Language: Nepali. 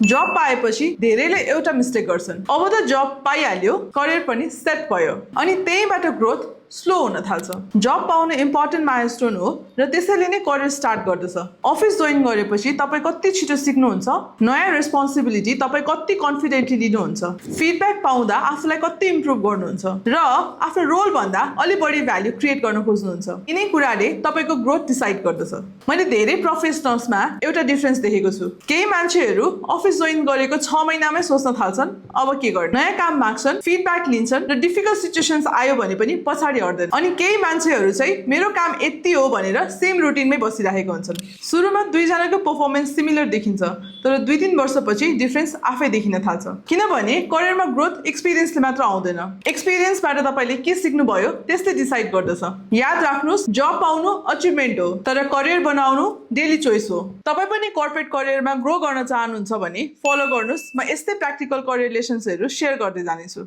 जब पाएपछि धेरैले एउटा मिस्टेक गर्छन्। अब त जब पाइहाल्यो, करियर पनि सेट भयो, अनि त्यहीबाट ग्रोथ स्लो हुन थाल्छ। जब पाउनु इम्पोर्टेन्ट माइलस्टोन हो र त्यसैले नै करियर स्टार्ट गर्दछ। अफिस जोइन गरेपछि तपाईँ कति छिटो सिक्नुहुन्छ, नयाँ रेस्पोन्सिबिलिटी तपाईँ कति कन्फिडेन्टली लिनुहुन्छ, फिडब्याक पाउँदा आफूलाई कति इम्प्रुभ गर्नुहुन्छ र आफ्नो रोल भन्दा अलि बढी भ्याल्यु क्रिएट गर्न खोज्नुहुन्छ। यिनै कुराले तपाईँको ग्रोथ डिसाइड गर्दछ। मैले धेरै प्रोफेसनल्समा एउटा डिफरेन्स देखेको छु। केही मान्छेहरू अफिस जोइन गरेको 6 महिनामै सोच्न थाल्छन् अब के गर्ने, नयाँ काम माग्छन्, फिडब्याक लिन्छन् र डिफिकल्ट सिचुएसन्स आयो भने पनि पछाडि हट्दैन। अनि केही मान्छेहरू चाहिँ मेरो काम यति हो भनेर सेम रुटिनमै बसिरहेको हुन्छन्। सुरुमा दुईजनाको पर्फर्मेन्स सिमिलर देखिन्छ, तर 2-3 वर्षपछि डिफरेन्स आफै देखिन थाल्छ। किनभने करियरमा ग्रोथ एक्सपिरियन्सले मात्र आउँदैन, एक्सपिरियन्सबाट तपाईँले के सिक्नुभयो त्यसले डिसाइड गर्दछ। याद राख्नुहोस्, जब पाउनु अचिभमेन्ट हो, तर करियर बनाउनु डेली चोइस हो। तपाईँ पनि कर्पोरेट करियरमा ग्रो गर्न चाहनुहुन्छ भने फलो गर्नुहोस्। म यस्तै प्र्याक्टिकल करियर लेसन्सहरू सेयर गर्दै जानेछु।